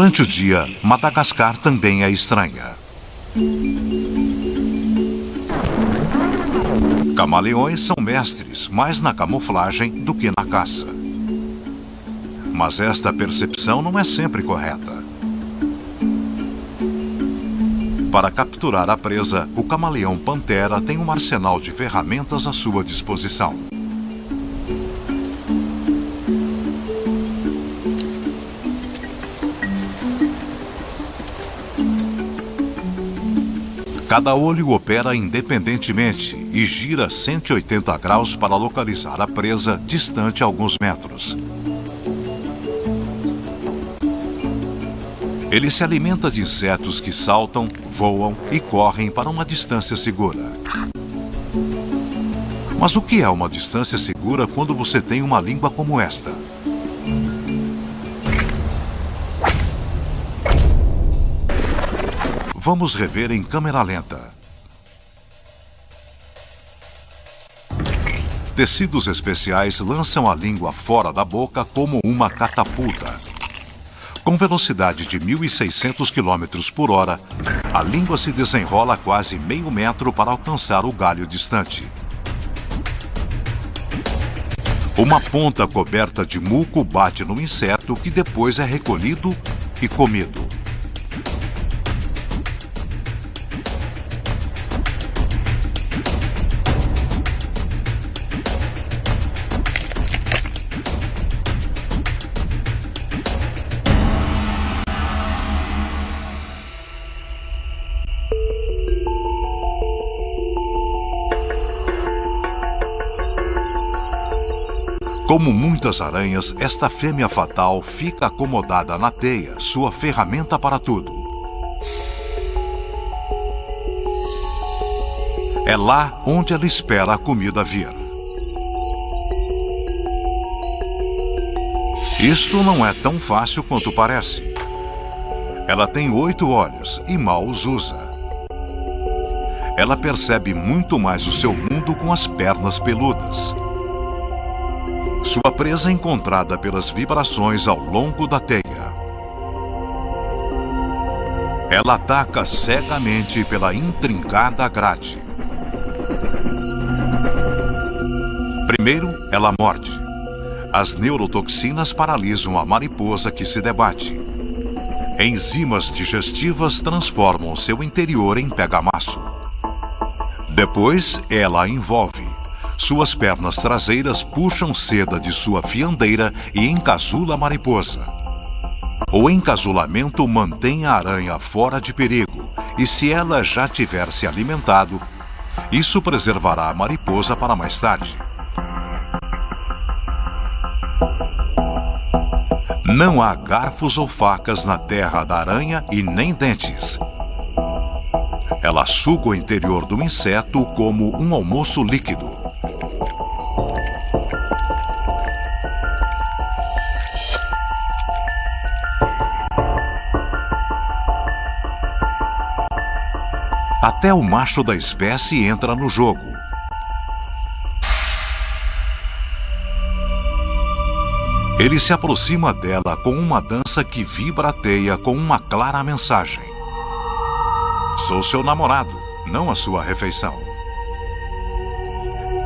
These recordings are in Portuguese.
Durante o dia, Madagascar também é estranha. Camaleões são mestres mais na camuflagem do que na caça. Mas esta percepção não é sempre correta. Para capturar a presa, o camaleão pantera tem um arsenal de ferramentas à sua disposição. Cada olho opera independentemente e gira 180 graus para localizar a presa distante a alguns metros. Ele se alimenta de insetos que saltam, voam e correm para uma distância segura. Mas o que é uma distância segura quando você tem uma língua como esta? Vamos rever em câmera lenta. Tecidos especiais lançam a língua fora da boca como uma catapulta. Com velocidade de 1.600 km por hora, a língua se desenrola quase meio metro para alcançar o galho distante. Uma ponta coberta de muco bate no inseto que depois é recolhido e comido. Como muitas aranhas, esta fêmea fatal fica acomodada na teia, sua ferramenta para tudo. É lá onde ela espera a comida vir. Isto não é tão fácil quanto parece. Ela tem 8 olhos e mal os usa. Ela percebe muito mais o seu mundo com as pernas peludas. Sua presa é encontrada pelas vibrações ao longo da teia. Ela ataca cegamente pela intrincada grade. Primeiro, ela morde. As neurotoxinas paralisam a mariposa que se debate. Enzimas digestivas transformam seu interior em pega-maço. Depois, ela a envolve. Suas pernas traseiras puxam seda de sua fiandeira e encasula a mariposa. O encasulamento mantém a aranha fora de perigo, e se ela já tiver se alimentado, isso preservará a mariposa para mais tarde. Não há garfos ou facas na terra da aranha e nem dentes. Ela suga o interior do inseto como um almoço líquido. Até o macho da espécie entra no jogo. Ele se aproxima dela com uma dança que vibra a teia com uma clara mensagem. Sou seu namorado, não a sua refeição.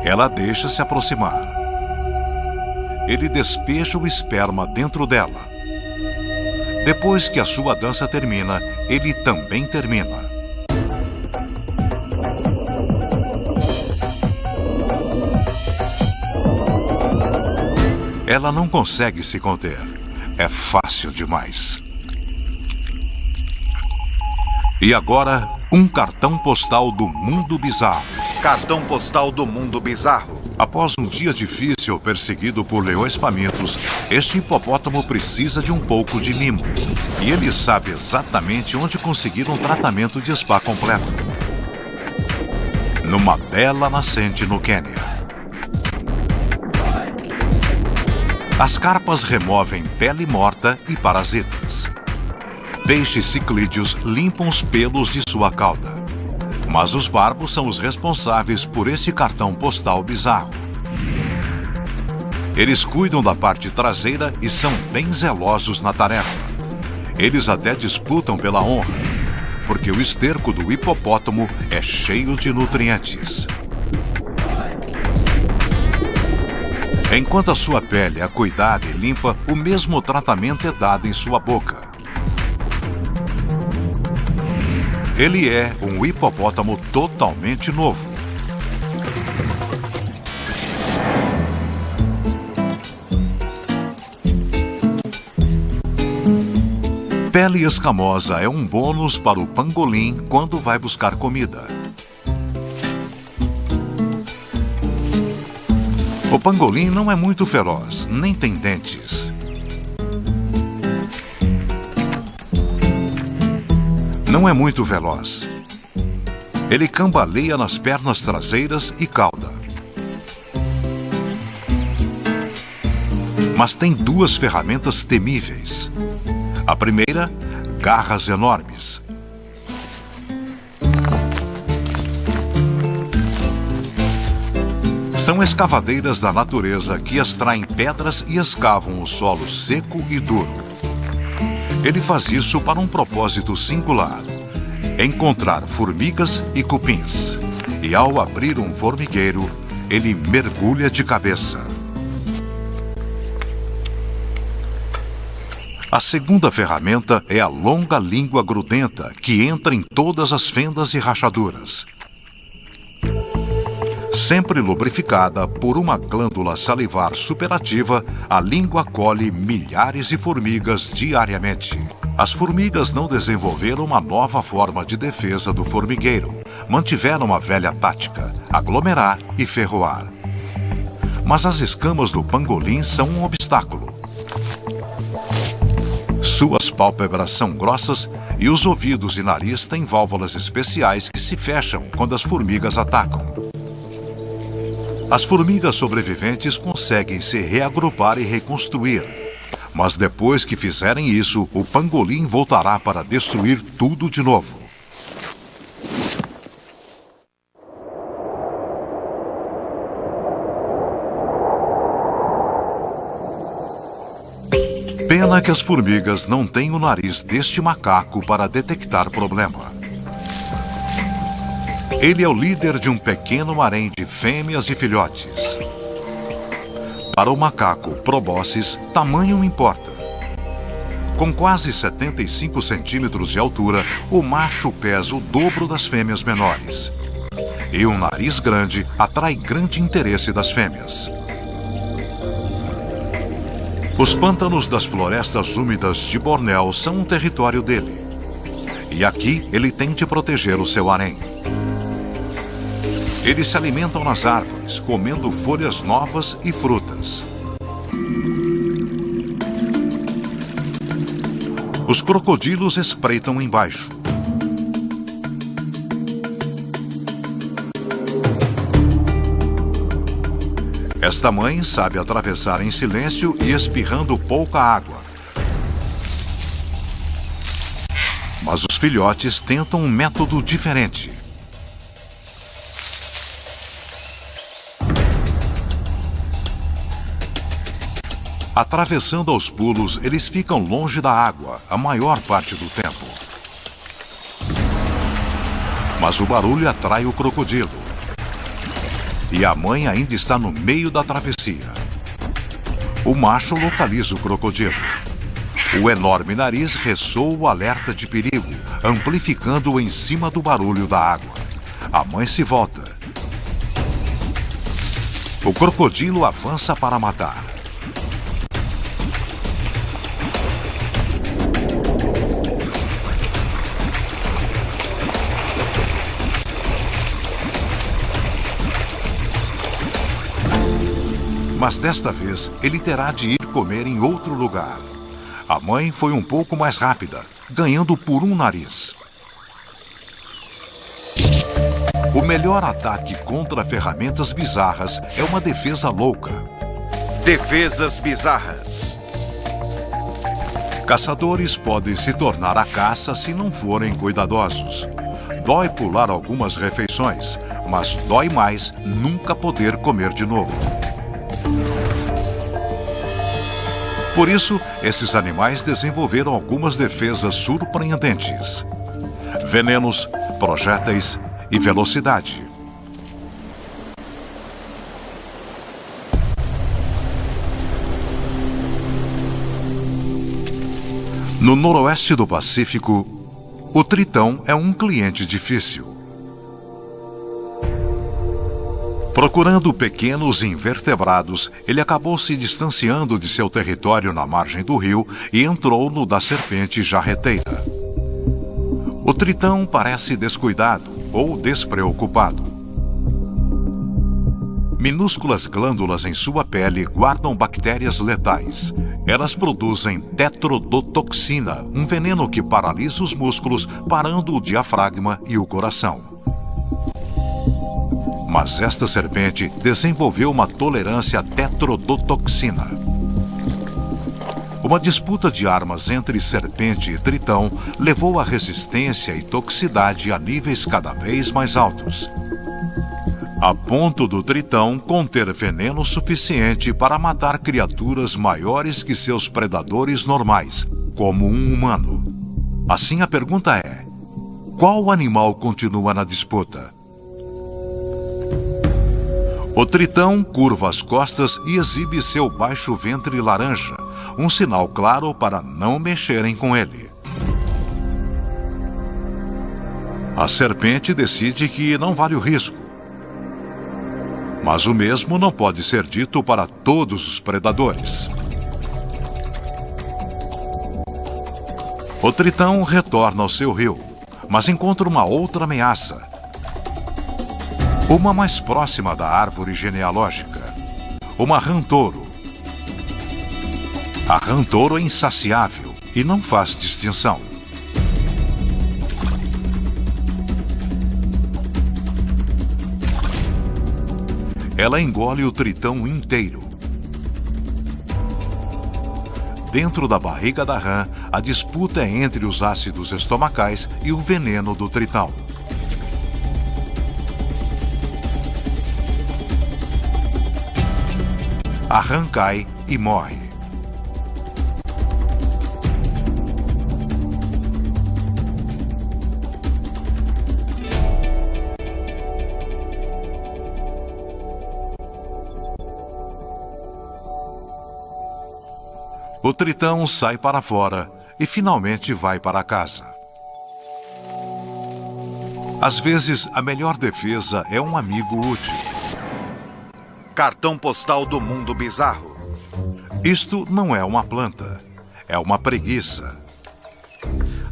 Ela deixa se aproximar. Ele despeja o esperma dentro dela. Depois que a sua dança termina, ele também termina. Ela não consegue se conter. É fácil demais. E agora, um cartão postal do mundo bizarro. Cartão postal do mundo bizarro. Após um dia difícil perseguido por leões famintos, este hipopótamo precisa de um pouco de mimo. E ele sabe exatamente onde conseguir um tratamento de spa completo. Numa bela nascente no Quênia. As carpas removem pele morta e parasitas. Peixes ciclídeos limpam os pelos de sua cauda. Mas os barbos são os responsáveis por esse cartão postal bizarro. Eles cuidam da parte traseira e são bem zelosos na tarefa. Eles até disputam pela honra, porque o esterco do hipopótamo é cheio de nutrientes. Enquanto a sua pele é cuidada e limpa, o mesmo tratamento é dado em sua boca. Ele é um hipopótamo totalmente novo. Pele escamosa é um bônus para o pangolim quando vai buscar comida. O pangolim não é muito feroz, nem tem dentes. Não é muito veloz. Ele cambaleia nas pernas traseiras e cauda. Mas tem duas ferramentas temíveis. A primeira, garras enormes. São escavadeiras da natureza que extraem pedras e escavam o solo seco e duro. Ele faz isso para um propósito singular: encontrar formigas e cupins. E ao abrir um formigueiro, ele mergulha de cabeça. A segunda ferramenta é a longa língua grudenta que entra em todas as fendas e rachaduras. Sempre lubrificada por uma glândula salivar superativa, a língua colhe milhares de formigas diariamente. As formigas não desenvolveram uma nova forma de defesa do formigueiro. Mantiveram a velha tática: aglomerar e ferroar. Mas as escamas do pangolim são um obstáculo. Suas pálpebras são grossas e os ouvidos e nariz têm válvulas especiais que se fecham quando as formigas atacam. As formigas sobreviventes conseguem se reagrupar e reconstruir. Mas depois que fizerem isso, o pangolim voltará para destruir tudo de novo. Pena que as formigas não têm o nariz deste macaco para detectar problema. Ele é o líder de um pequeno harém de fêmeas e filhotes. Para o macaco proboscis, tamanho importa. Com quase 75 centímetros de altura, o macho pesa o dobro das fêmeas menores. E um nariz grande atrai grande interesse das fêmeas. Os pântanos das florestas úmidas de Bornéu são um território dele. E aqui ele tem de proteger o seu harém. Eles se alimentam nas árvores, comendo folhas novas e frutas. Os crocodilos espreitam embaixo. Esta mãe sabe atravessar em silêncio e espirrando pouca água. Mas os filhotes tentam um método diferente. Atravessando aos pulos, eles ficam longe da água a maior parte do tempo. Mas o barulho atrai o crocodilo. E a mãe ainda está no meio da travessia. O macho localiza o crocodilo. O enorme nariz ressoa o alerta de perigo, amplificando-o em cima do barulho da água. A mãe se volta. O crocodilo avança para matar. Mas desta vez ele terá de ir comer em outro lugar. A mãe foi um pouco mais rápida, ganhando por um nariz. O melhor ataque contra ferramentas bizarras é uma defesa louca. Defesas bizarras. Caçadores podem se tornar a caça se não forem cuidadosos. Dói pular algumas refeições, mas dói mais nunca poder comer de novo. Por isso, esses animais desenvolveram algumas defesas surpreendentes: venenos, projéteis e velocidade. No noroeste do Pacífico, o tritão é um cliente difícil. Procurando pequenos invertebrados, ele acabou se distanciando de seu território na margem do rio e entrou no da serpente jarreteira. O tritão parece descuidado ou despreocupado. Minúsculas glândulas em sua pele guardam bactérias letais. Elas produzem tetrodotoxina, um veneno que paralisa os músculos, parando o diafragma e o coração. Mas esta serpente desenvolveu uma tolerância à tetrodotoxina. Uma disputa de armas entre serpente e tritão levou a resistência e toxicidade a níveis cada vez mais altos, a ponto do tritão conter veneno suficiente para matar criaturas maiores que seus predadores normais, como um humano. Assim, a pergunta é: qual animal continua na disputa? O tritão curva as costas e exibe seu baixo ventre laranja, um sinal claro para não mexerem com ele. A serpente decide que não vale o risco. Mas o mesmo não pode ser dito para todos os predadores. O tritão retorna ao seu rio, mas encontra uma outra ameaça. Uma mais próxima da árvore genealógica. Uma rã-touro. A rã-touro é insaciável e não faz distinção. Ela engole o tritão inteiro. Dentro da barriga da rã, a disputa é entre os ácidos estomacais e o veneno do tritão. A rã cai e morre. O tritão sai para fora e finalmente vai para casa. Às vezes, a melhor defesa é um amigo útil. Cartão postal do mundo bizarro. Isto não é uma planta, é uma preguiça.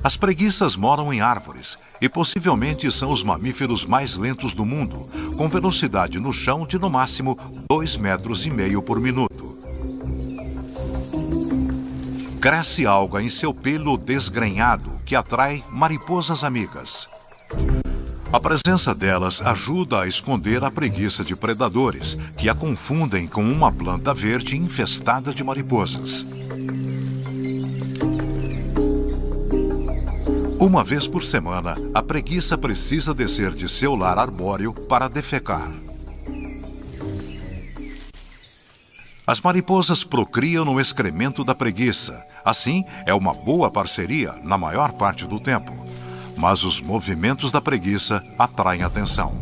As preguiças moram em árvores e possivelmente são os mamíferos mais lentos do mundo, com velocidade no chão de no máximo 2,5 metros por minuto. Cresce alga em seu pelo desgrenhado que atrai mariposas amigas. A presença delas ajuda a esconder a preguiça de predadores, que a confundem com uma planta verde infestada de mariposas. Uma vez por semana, a preguiça precisa descer de seu lar arbóreo para defecar. As mariposas procriam no excremento da preguiça. Assim, é uma boa parceria na maior parte do tempo. Mas os movimentos da preguiça atraem atenção.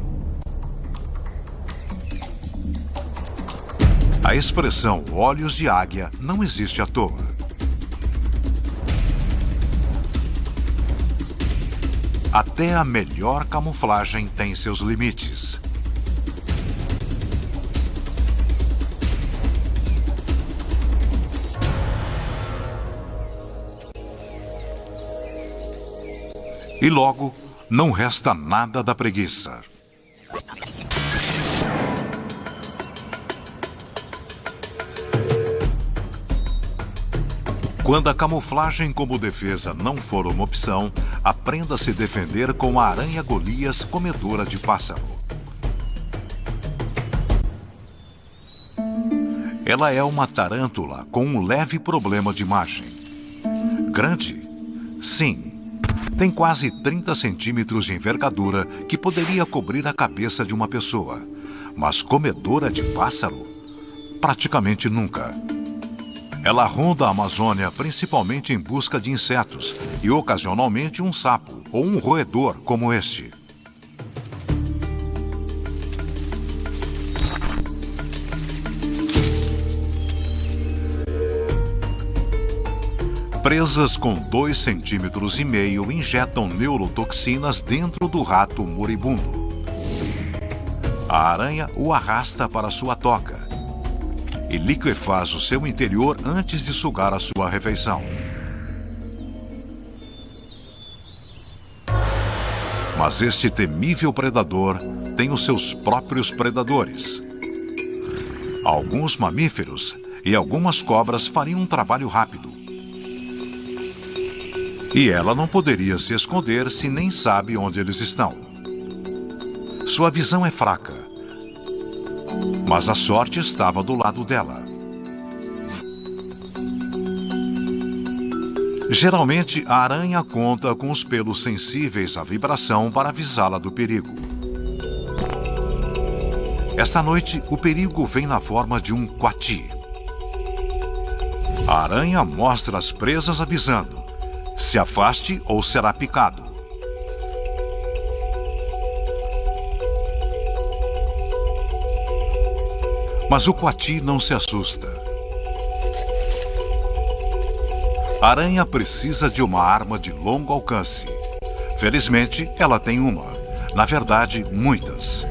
A expressão olhos de águia não existe à toa. Até a melhor camuflagem tem seus limites. E logo, não resta nada da preguiça. Quando a camuflagem como defesa não for uma opção, aprenda a se defender com a aranha Golias comedora de pássaro. Ela é uma tarântula com um leve problema de imagem. Grande? Sim. Tem quase 30 centímetros de envergadura que poderia cobrir a cabeça de uma pessoa. Mas comedora de pássaro? Praticamente nunca. Ela ronda a Amazônia principalmente em busca de insetos e ocasionalmente um sapo ou um roedor como este. Presas com 2,5 centímetros injetam neurotoxinas dentro do rato moribundo. A aranha o arrasta para sua toca e liquefaz o seu interior antes de sugar a sua refeição. Mas este temível predador tem os seus próprios predadores. Alguns mamíferos e algumas cobras fariam um trabalho rápido. E ela não poderia se esconder se nem sabe onde eles estão. Sua visão é fraca, mas a sorte estava do lado dela. Geralmente, a aranha conta com os pelos sensíveis à vibração para avisá-la do perigo. Esta noite, o perigo vem na forma de um coati. A aranha mostra as presas avisando: se afaste ou será picado. Mas o coati não se assusta. A aranha precisa de uma arma de longo alcance. Felizmente, ela tem uma. Na verdade, muitas.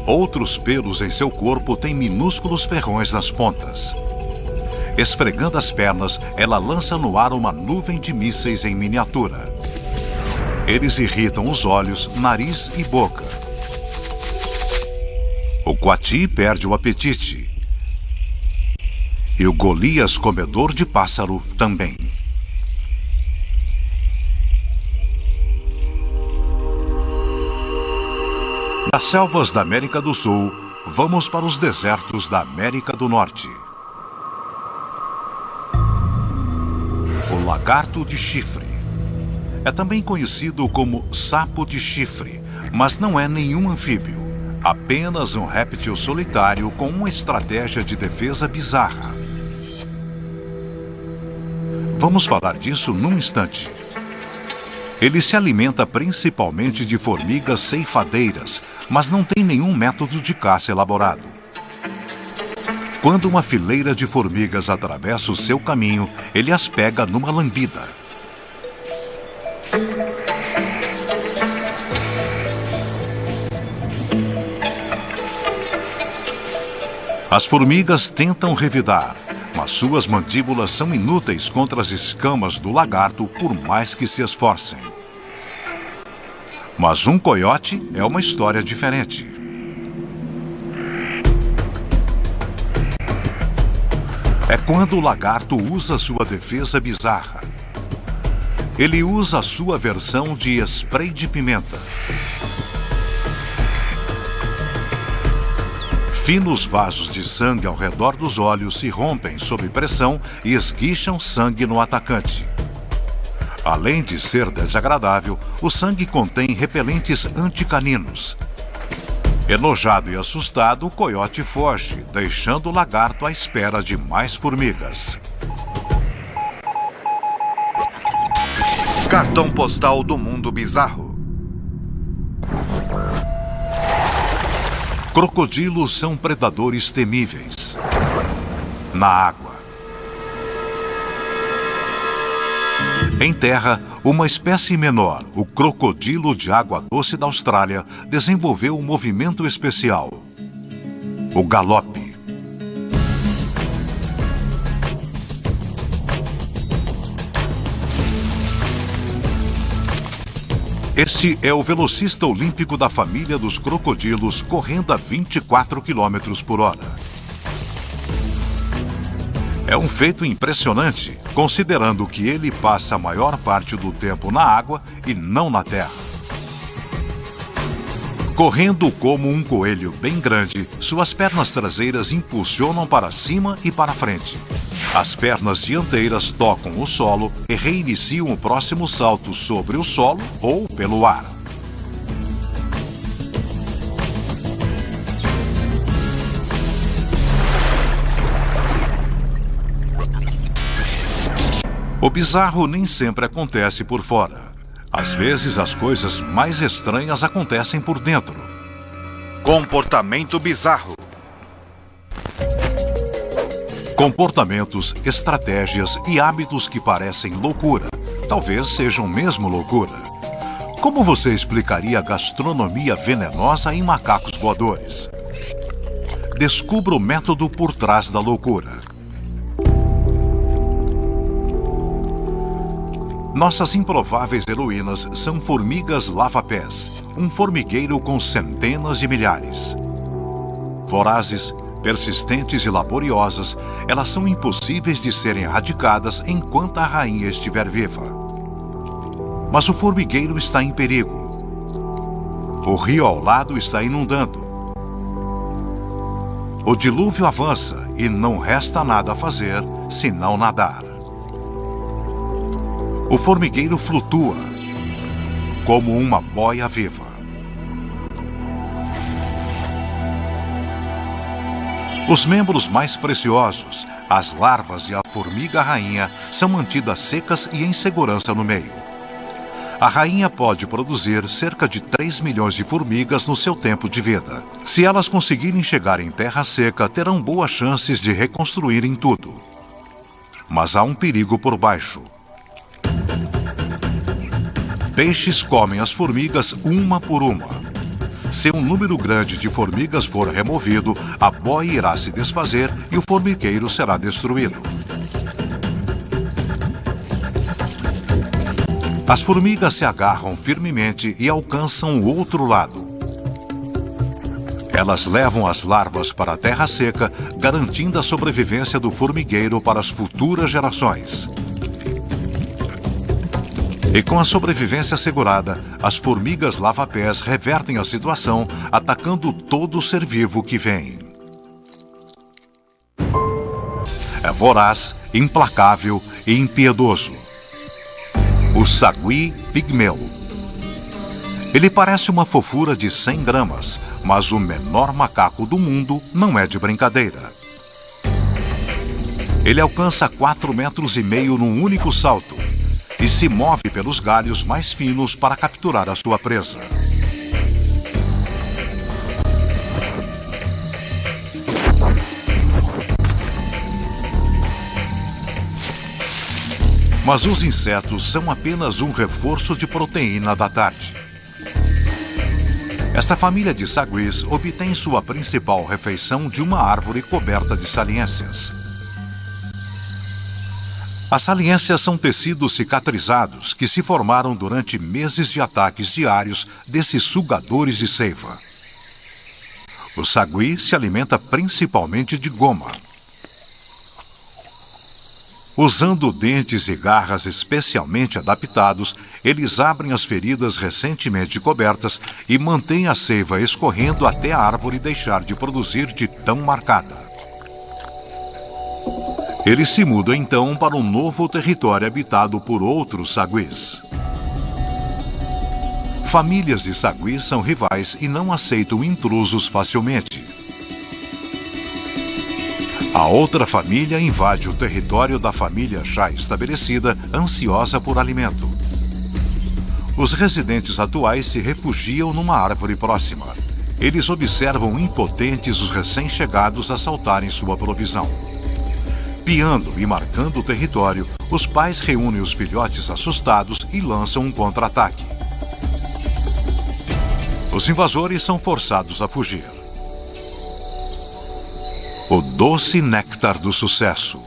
Outros pelos em seu corpo têm minúsculos ferrões nas pontas. Esfregando as pernas, ela lança no ar uma nuvem de mísseis em miniatura. Eles irritam os olhos, nariz e boca. O coati perde o apetite. E o Golias comedor de pássaro também. Das selvas da América do Sul, vamos para os desertos da América do Norte. O lagarto de chifre. É também conhecido como sapo de chifre, mas não é nenhum anfíbio. Apenas um réptil solitário com uma estratégia de defesa bizarra. Vamos falar disso num instante. Ele se alimenta principalmente de formigas ceifadeiras, mas não tem nenhum método de caça elaborado. Quando uma fileira de formigas atravessa o seu caminho, ele as pega numa lambida. As formigas tentam revidar, mas suas mandíbulas são inúteis contra as escamas do lagarto, por mais que se esforcem. Mas um coiote é uma história diferente. É quando o lagarto usa sua defesa bizarra. Ele usa a sua versão de spray de pimenta. Finos vasos de sangue ao redor dos olhos se rompem sob pressão e esguicham sangue no atacante. Além de ser desagradável, o sangue contém repelentes anticaninos. Enojado e assustado, o coiote foge, deixando o lagarto à espera de mais formigas. Cartão postal do mundo bizarro. Crocodilos são predadores temíveis. Na água. Em terra, uma espécie menor, o crocodilo de água doce da Austrália, desenvolveu um movimento especial: o galope. Este é o velocista olímpico da família dos crocodilos, correndo a 24 km por hora. É um feito impressionante, considerando que ele passa a maior parte do tempo na água e não na terra. Correndo como um coelho bem grande, suas pernas traseiras impulsionam para cima e para frente. As pernas dianteiras tocam o solo e reiniciam o próximo salto sobre o solo ou pelo ar. bizarro nem sempre acontece por fora. Às vezes, as coisas mais estranhas acontecem por dentro. Comportamento bizarro. Comportamentos, estratégias e hábitos que parecem loucura, talvez sejam mesmo loucura. Como você explicaria a gastronomia venenosa em macacos voadores? Descubra o método por trás da loucura. Nossas improváveis heroínas são formigas lava-pés, um formigueiro com centenas de milhares. Vorazes, persistentes e laboriosas, elas são impossíveis de serem erradicadas enquanto a rainha estiver viva. Mas o formigueiro está em perigo. O rio ao lado está inundando. O dilúvio avança e não resta nada a fazer senão nadar. O formigueiro flutua como uma boia viva. Os membros mais preciosos, as larvas e a formiga rainha, são mantidas secas e em segurança no meio. A rainha pode produzir cerca de 3 milhões de formigas no seu tempo de vida. Se elas conseguirem chegar em terra seca, terão boas chances de reconstruírem tudo. Mas há um perigo por baixo. Peixes comem as formigas uma por uma. Se um número grande de formigas for removido, a boia irá se desfazer e o formigueiro será destruído. As formigas se agarram firmemente e alcançam o outro lado. Elas levam as larvas para a terra seca, garantindo a sobrevivência do formigueiro para as futuras gerações. E com a sobrevivência assegurada, as formigas lava-pés revertem a situação, atacando todo ser vivo que vem. É voraz, implacável e impiedoso. O sagui pigmeu. Ele parece uma fofura de 100 gramas, mas o menor macaco do mundo não é de brincadeira. Ele alcança 4,5 metros num único salto e se move pelos galhos mais finos para capturar a sua presa. Mas os insetos são apenas um reforço de proteína da tarde. Esta família de saguis obtém sua principal refeição de uma árvore coberta de saliências. As saliências são tecidos cicatrizados que se formaram durante meses de ataques diários desses sugadores de seiva. O sagui se alimenta principalmente de goma. Usando dentes e garras especialmente adaptados, eles abrem as feridas recentemente cobertas e mantêm a seiva escorrendo até a árvore deixar de produzir de tão marcada. Eles se mudam então para um novo território habitado por outros saguis. Famílias de saguis são rivais e não aceitam intrusos facilmente. A outra família invade o território da família já estabelecida, ansiosa por alimento. Os residentes atuais se refugiam numa árvore próxima. Eles observam impotentes os recém-chegados assaltarem sua provisão. Piando e marcando o território, os pais reúnem os filhotes assustados e lançam um contra-ataque. Os invasores são forçados a fugir. O doce néctar do sucesso.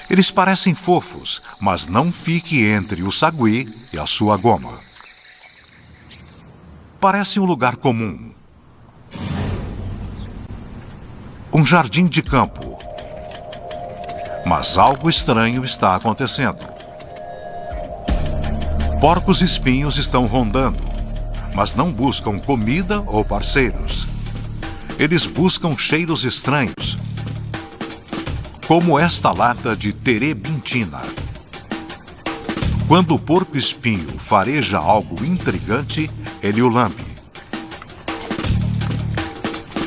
Eles parecem fofos, mas não fique entre o sagui e a sua goma. Parece um lugar comum. Um jardim de campo. Mas algo estranho está acontecendo. Porcos-espinhos estão rondando, mas não buscam comida ou parceiros. Eles buscam cheiros estranhos, como esta lata de terebintina. Quando o porco-espinho fareja algo intrigante, ele o lambe.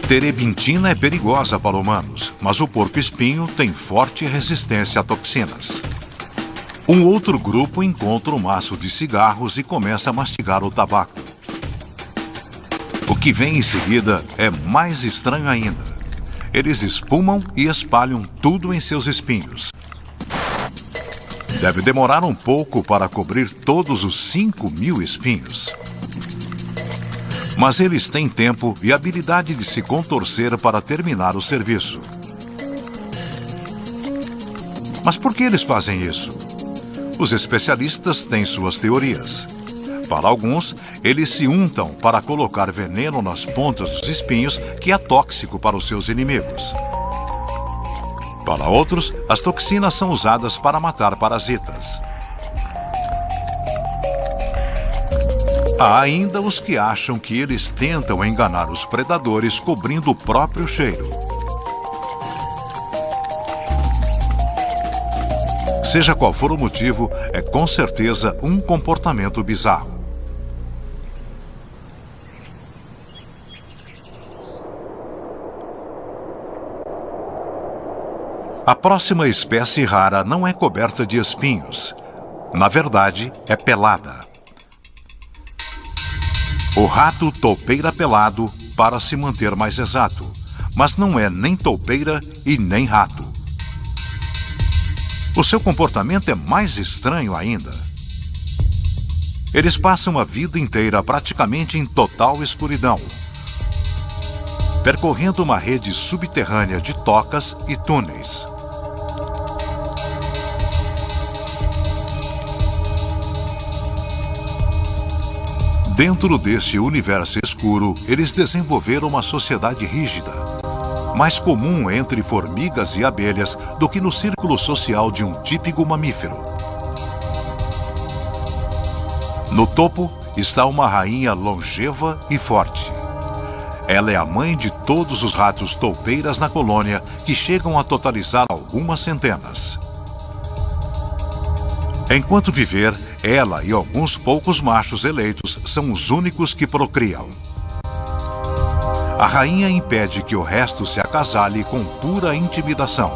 Terebintina é perigosa para humanos, mas o porco-espinho tem forte resistência a toxinas. Um outro grupo encontra um maço de cigarros e começa a mastigar o tabaco. O que vem em seguida é mais estranho ainda. Eles espumam e espalham tudo em seus espinhos. Deve demorar um pouco para cobrir todos os 5.000 espinhos. Mas eles têm tempo e habilidade de se contorcer para terminar o serviço. Mas por que eles fazem isso? Os especialistas têm suas teorias. Para alguns, eles se untam para colocar veneno nas pontas dos espinhos, que é tóxico para os seus inimigos. Para outros, as toxinas são usadas para matar parasitas. Há ainda os que acham que eles tentam enganar os predadores cobrindo o próprio cheiro. Seja qual for o motivo, é com certeza um comportamento bizarro. A próxima espécie rara não é coberta de espinhos. Na verdade, é pelada. O rato toupeira pelado, para se manter mais exato, mas não é nem toupeira e nem rato. O seu comportamento é mais estranho ainda. Eles passam a vida inteira praticamente em total escuridão, percorrendo uma rede subterrânea de tocas e túneis. Dentro desse universo escuro, eles desenvolveram uma sociedade rígida, mais comum entre formigas e abelhas do que no círculo social de um típico mamífero. No topo está uma rainha longeva e forte. Ela é a mãe de todos os ratos toupeiras na colônia, que chegam a totalizar algumas centenas. Enquanto viver, ela e alguns poucos machos eleitos são os únicos que procriam. A rainha impede que o resto se acasale com pura intimidação.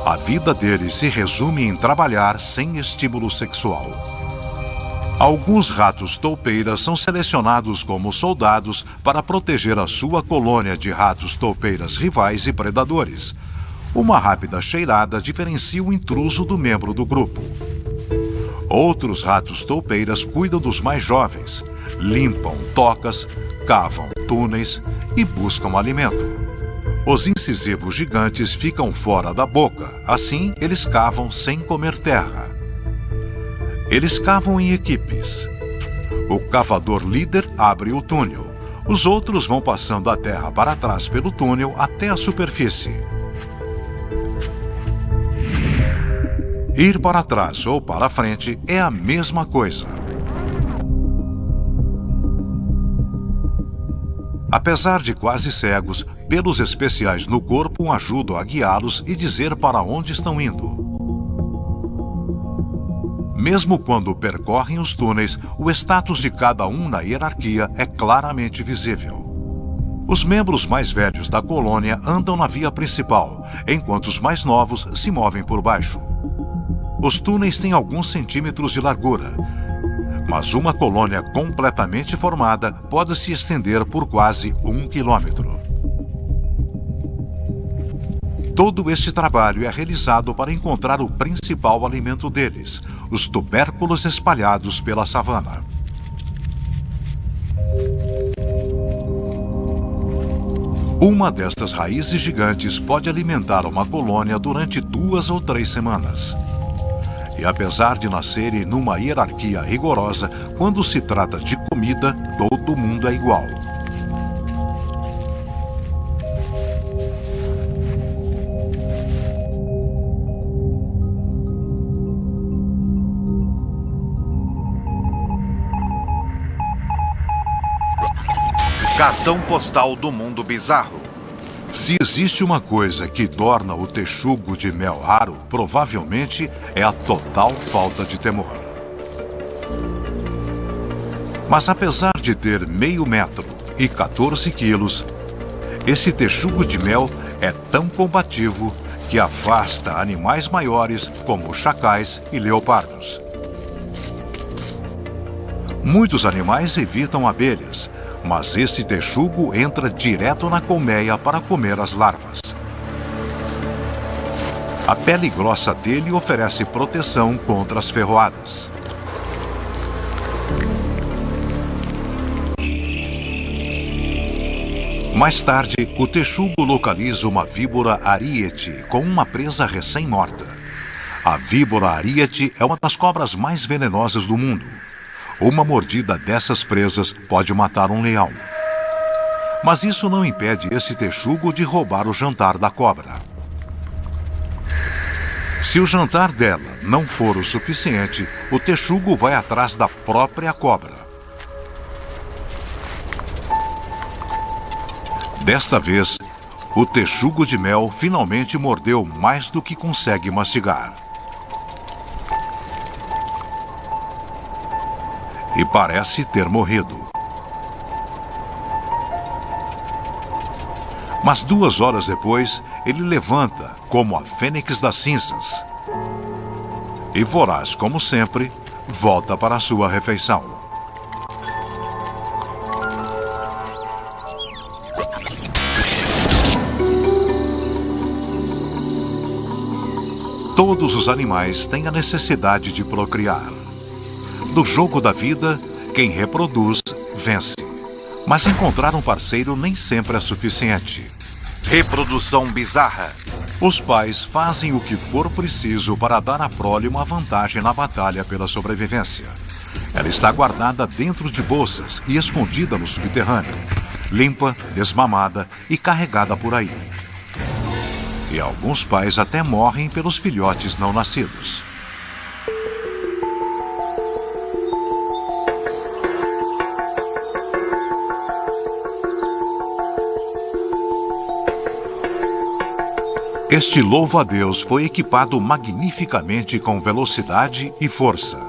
A vida deles se resume em trabalhar sem estímulo sexual. Alguns ratos toupeiras são selecionados como soldados para proteger a sua colônia de ratos toupeiras rivais e predadores. Uma rápida cheirada diferencia o intruso do membro do grupo. Outros ratos toupeiras cuidam dos mais jovens, limpam tocas, cavam túneis e buscam alimento. Os incisivos gigantes ficam fora da boca, assim eles cavam sem comer terra. Eles cavam em equipes. O cavador líder abre o túnel. Os outros vão passando a terra para trás pelo túnel até a superfície. Ir para trás ou para frente é a mesma coisa. Apesar de quase cegos, pelos especiais no corpo ajudam a guiá-los e dizer para onde estão indo. Mesmo quando percorrem os túneis, o status de cada um na hierarquia é claramente visível. Os membros mais velhos da colônia andam na via principal, enquanto os mais novos se movem por baixo. Os túneis têm alguns centímetros de largura, mas uma colônia completamente formada pode se estender por quase 1 quilômetro. Todo este trabalho é realizado para encontrar o principal alimento deles, os tubérculos espalhados pela savana. Uma destas raízes gigantes pode alimentar uma colônia durante 2 ou 3 semanas. E apesar de nascerem numa hierarquia rigorosa, quando se trata de comida, todo mundo é igual. Cartão postal do mundo bizarro. Se existe uma coisa que torna o texugo de mel raro, provavelmente é a total falta de temor. Mas apesar de ter meio metro e 14 quilos, esse texugo de mel é tão combativo que afasta animais maiores como chacais e leopardos. Muitos animais evitam abelhas, mas este texugo entra direto na colmeia para comer as larvas. A pele grossa dele oferece proteção contra as ferroadas. Mais tarde, o texugo localiza uma víbora ariete com uma presa recém-morta. A víbora ariete é uma das cobras mais venenosas do mundo. Uma mordida dessas presas pode matar um leão. Mas isso não impede esse texugo de roubar o jantar da cobra. Se o jantar dela não for o suficiente, o texugo vai atrás da própria cobra. Desta vez, o texugo de mel finalmente mordeu mais do que consegue mastigar. E parece ter morrido. Mas 2 horas depois, ele levanta como a fênix das cinzas. E voraz como sempre, volta para a sua refeição. Todos os animais têm a necessidade de procriar. No jogo da vida, quem reproduz, vence. Mas encontrar um parceiro nem sempre é suficiente. Reprodução bizarra. Os pais fazem o que for preciso para dar à prole uma vantagem na batalha pela sobrevivência. Ela está guardada dentro de bolsas e escondida no subterrâneo, limpa, desmamada e carregada por aí. E alguns pais até morrem pelos filhotes não nascidos. Este louva-a-Deus foi equipado magnificamente com velocidade e força.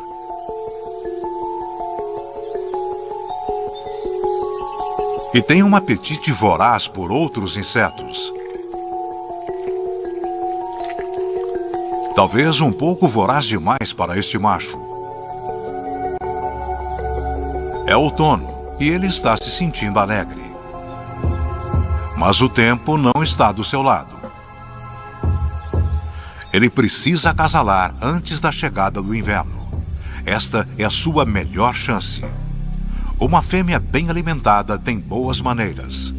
E tem um apetite voraz por outros insetos. Talvez um pouco voraz demais para este macho. É outono e ele está se sentindo alegre. Mas o tempo não está do seu lado. Ele precisa acasalar antes da chegada do inverno. Esta é a sua melhor chance. Uma fêmea bem alimentada tem boas maneiras.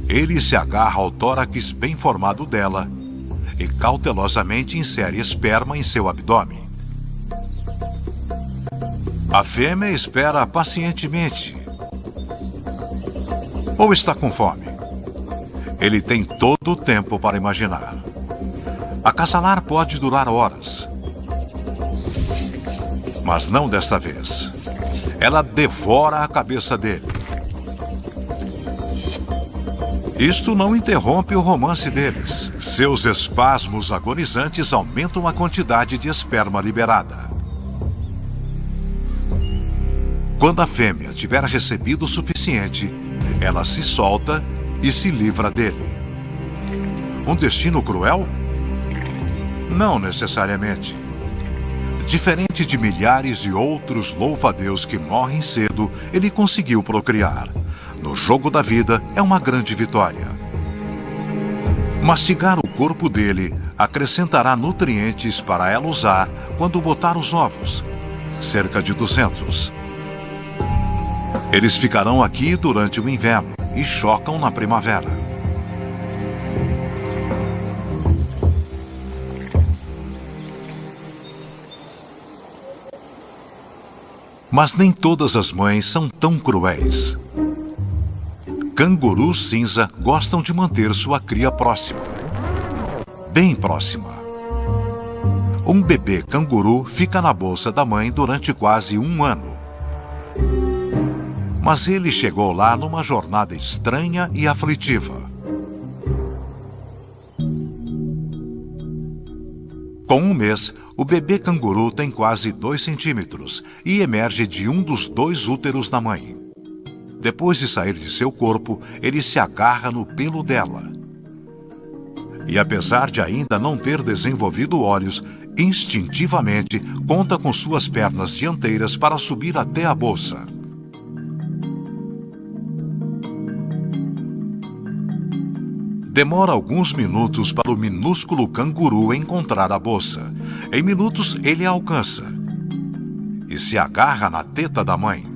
Ele se agarra ao tórax bem formado dela e cautelosamente insere esperma em seu abdômen. A fêmea espera pacientemente. Ou está com fome. Ele tem todo o tempo para imaginar. Acasalar pode durar horas. Mas não desta vez. Ela devora a cabeça dele. Isto não interrompe o romance deles. Seus espasmos agonizantes aumentam a quantidade de esperma liberada. Quando a fêmea tiver recebido o suficiente, ela se solta e se livra dele. Um destino cruel? Não necessariamente. Diferente de milhares de outros louva-a-Deus que morrem cedo, ele conseguiu procriar. No jogo da vida, é uma grande vitória. Mastigar o corpo dele acrescentará nutrientes para ela usar quando botar os ovos. Cerca de 200. Eles ficarão aqui durante o inverno e chocam na primavera. Mas nem todas as mães são tão cruéis. Cangurus cinza gostam de manter sua cria próxima. Bem próxima. Um bebê canguru fica na bolsa da mãe durante quase 1 ano. Mas ele chegou lá numa jornada estranha e aflitiva. Com 1 mês, o bebê canguru tem quase 2 centímetros e emerge de um dos 2 úteros da mãe. Depois de sair de seu corpo, ele se agarra no pelo dela. E apesar de ainda não ter desenvolvido olhos, instintivamente conta com suas pernas dianteiras para subir até a bolsa. Demora alguns minutos para o minúsculo canguru encontrar a bolsa. Em minutos ele a alcança e se agarra na teta da mãe.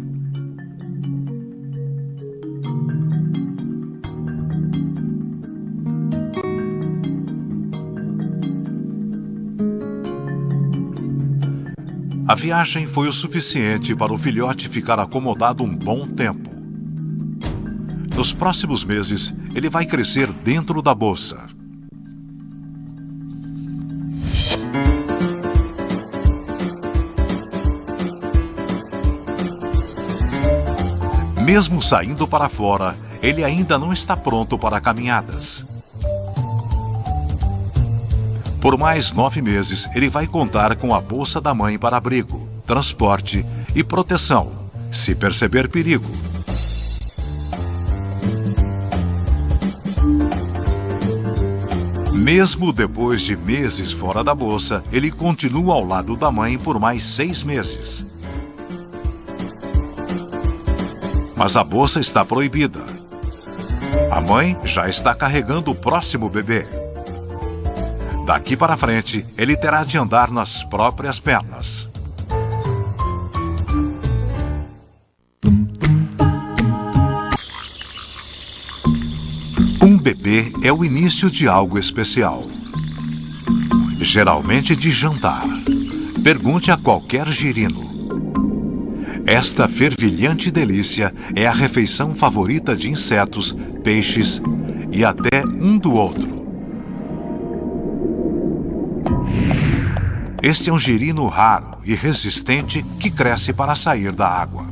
A viagem foi o suficiente para o filhote ficar acomodado um bom tempo. Nos próximos meses, ele vai crescer dentro da bolsa. Mesmo saindo para fora, ele ainda não está pronto para caminhadas. Por mais 9 meses, ele vai contar com a bolsa da mãe para abrigo, transporte e proteção, se perceber perigo. Mesmo depois de meses fora da bolsa, ele continua ao lado da mãe por mais 6 meses. Mas a bolsa está proibida. A mãe já está carregando o próximo bebê. Daqui para frente, ele terá de andar nas próprias pernas. Um bebê é o início de algo especial. Geralmente de jantar. Pergunte a qualquer girino. Esta fervilhante delícia é a refeição favorita de insetos, peixes e até um do outro. Este é um girino raro e resistente que cresce para sair da água.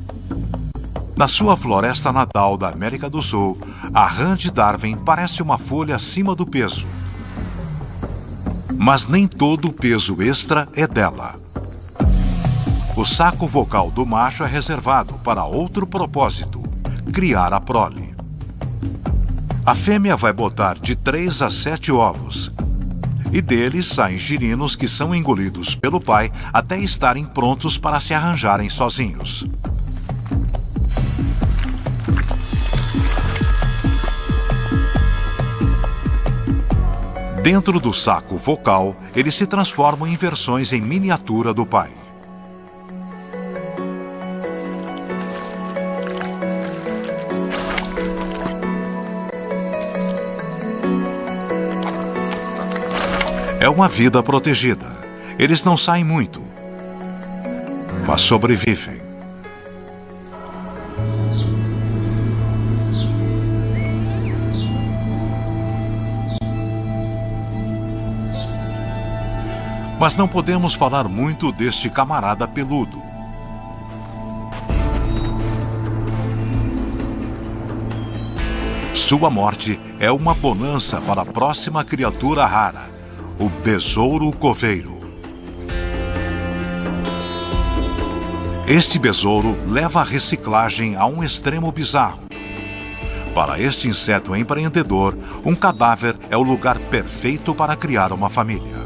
Na sua floresta natal da América do Sul, a rã de Darwin parece uma folha acima do peso. Mas nem todo o peso extra é dela. O saco vocal do macho é reservado para outro propósito: criar a prole. A fêmea vai botar de 3 a 7 ovos. E deles saem girinos que são engolidos pelo pai até estarem prontos para se arranjarem sozinhos. Dentro do saco vocal, eles se transformam em versões em miniatura do pai. É uma vida protegida. Eles não saem muito, mas sobrevivem. Mas não podemos falar muito deste camarada peludo. Sua morte é uma bonança para a próxima criatura rara, o besouro coveiro. Este besouro leva a reciclagem a um extremo bizarro. Para este inseto empreendedor, um cadáver é o lugar perfeito para criar uma família.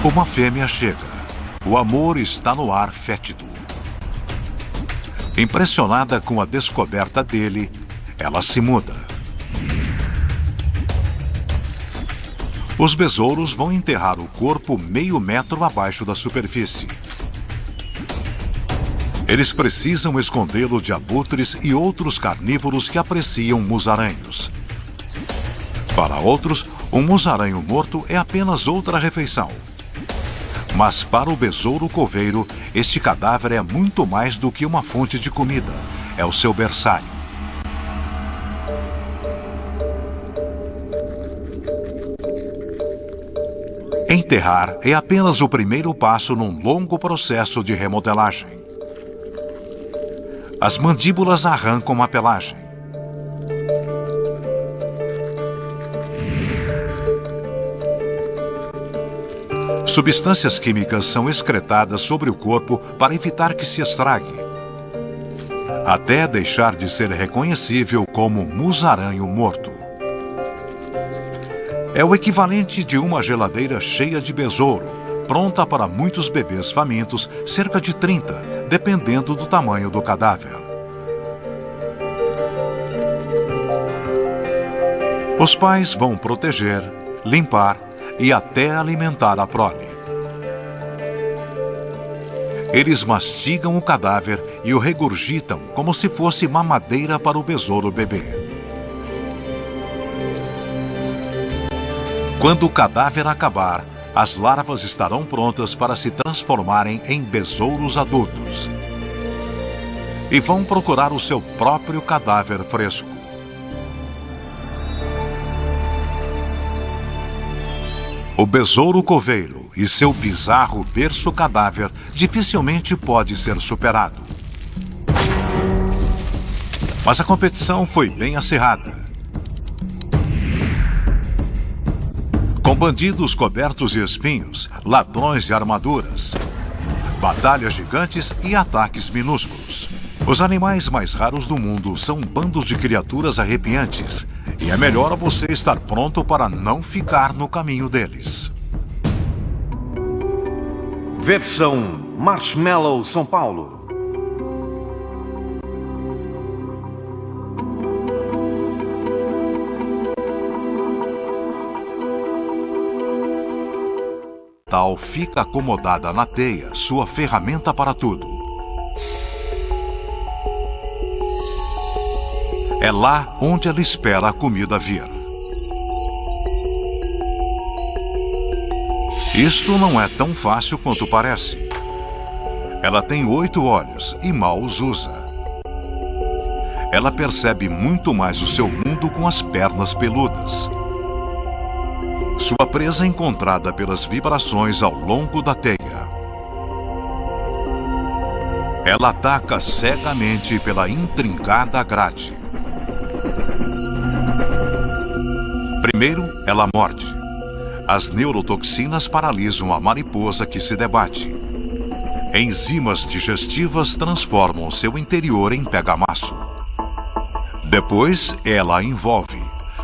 Uma fêmea chega. O amor está no ar fétido. Impressionada com a descoberta dele, ela se muda. Os besouros vão enterrar o corpo meio metro abaixo da superfície. Eles precisam escondê-lo de abutres e outros carnívoros que apreciam musaranhos. Para outros, um musaranho morto é apenas outra refeição. Mas para o besouro coveiro, este cadáver é muito mais do que uma fonte de comida. É o seu berçário. Enterrar é apenas o primeiro passo num longo processo de remodelagem. As mandíbulas arrancam a pelagem. Substâncias químicas são excretadas sobre o corpo para evitar que se estrague, até deixar de ser reconhecível como musaranho morto. É o equivalente de uma geladeira cheia de besouro, pronta para muitos bebês famintos, cerca de 30, dependendo do tamanho do cadáver. Os pais vão proteger, limpar e até alimentar a prole. Eles mastigam o cadáver e o regurgitam como se fosse mamadeira para o besouro bebê. Quando o cadáver acabar, as larvas estarão prontas para se transformarem em besouros adultos. E vão procurar o seu próprio cadáver fresco. O besouro coveiro e seu bizarro berço cadáver dificilmente pode ser superado. Mas a competição foi bem acirrada. Com bandidos cobertos de espinhos, ladrões de armaduras, batalhas gigantes e ataques minúsculos. Os animais mais raros do mundo são um bando de criaturas arrepiantes, e é melhor você estar pronto para não ficar no caminho deles. Versão Marshmallow São Paulo. Tal fica acomodada na teia, sua ferramenta para tudo. É lá onde ela espera a comida vir. Isto não é tão fácil quanto parece. Ela tem 8 olhos e mal os usa. Ela percebe muito mais o seu mundo com as pernas peludas. Sua presa é encontrada pelas vibrações ao longo da teia. Ela ataca cegamente pela intrincada grade. Primeiro, ela morde. As neurotoxinas paralisam a mariposa que se debate. Enzimas digestivas transformam seu interior em pega-maço. Depois, ela a envolve.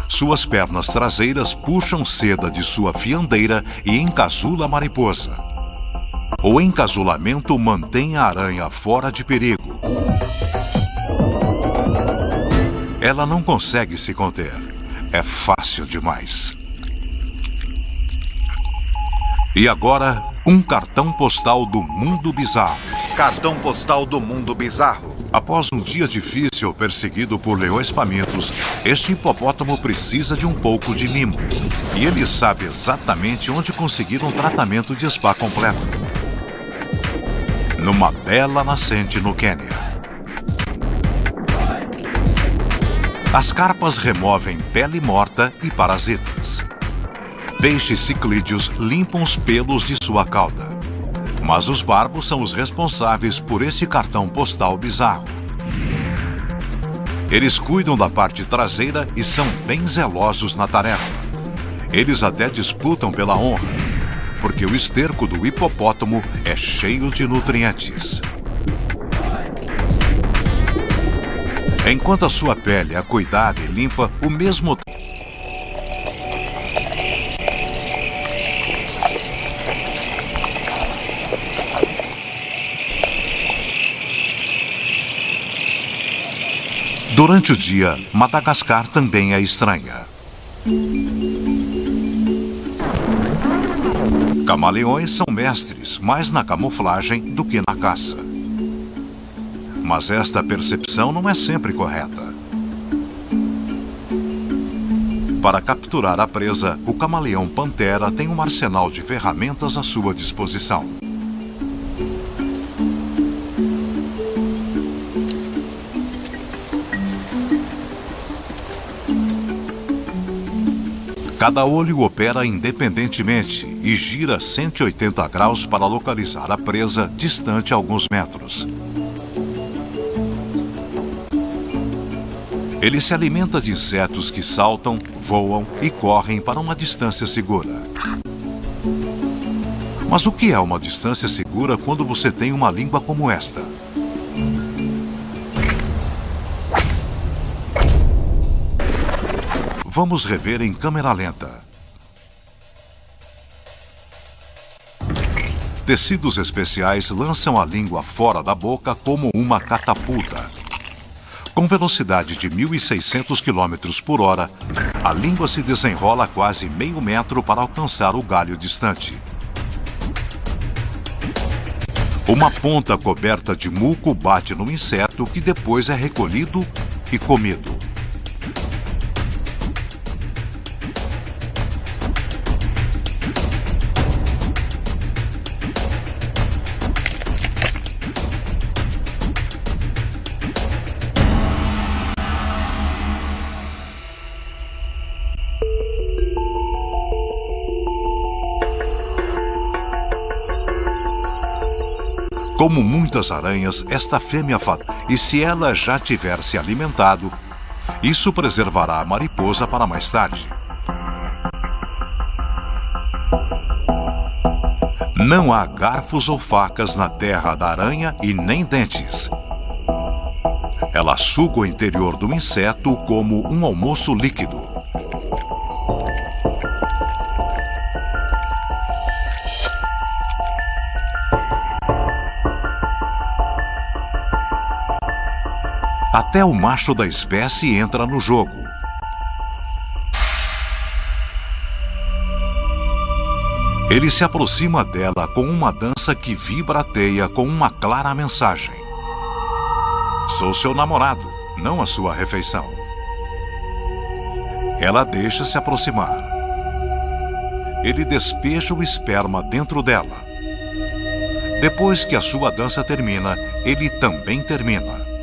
Suas pernas traseiras puxam seda de sua fiandeira e encasula a mariposa. O encasulamento mantém a aranha fora de perigo. Ela não consegue se conter. É fácil demais. E agora, um cartão postal do mundo bizarro. Cartão postal do mundo bizarro. Após um dia difícil perseguido por leões famintos, este hipopótamo precisa de um pouco de mimo. E ele sabe exatamente onde conseguir um tratamento de spa completo. Numa bela nascente no Quênia. As carpas removem pele morta e parasitas. Peixes ciclídeos limpam os pelos de sua cauda. Mas os barbos são os responsáveis por este cartão postal bizarro. Eles cuidam da parte traseira e são bem zelosos na tarefa. Eles até disputam pela honra, porque o esterco do hipopótamo é cheio de nutrientes. Enquanto a sua pele é cuidada e limpa, o mesmo Durante o dia, Madagascar também é estranha. Camaleões são mestres mais na camuflagem do que na caça. Mas esta percepção não é sempre correta. Para capturar a presa, o camaleão pantera tem um arsenal de ferramentas à sua disposição. Cada olho opera independentemente e gira 180 graus para localizar a presa distante a alguns metros. Ele se alimenta de insetos que saltam, voam e correm para uma distância segura. Mas o que é uma distância segura quando você tem uma língua como esta? Vamos rever em câmera lenta. Tecidos especiais lançam a língua fora da boca como uma catapulta. Com velocidade de 1.600 km por hora, a língua se desenrola a quase meio metro para alcançar o galho distante. Uma ponta coberta de muco bate no inseto, que depois é recolhido e comido. Como muitas aranhas, esta fêmea e se ela já tiver se alimentado, isso preservará a mariposa para mais tarde. Não há garfos ou facas na terra da aranha e nem dentes. Ela suga o interior do inseto como um almoço líquido. Até o macho da espécie entra no jogo. Ele se aproxima dela com uma dança que vibra a teia com uma clara mensagem: sou seu namorado, não a sua refeição. Ela deixa se aproximar. Ele despeja o esperma dentro dela. Depois que a sua dança termina, ele também termina.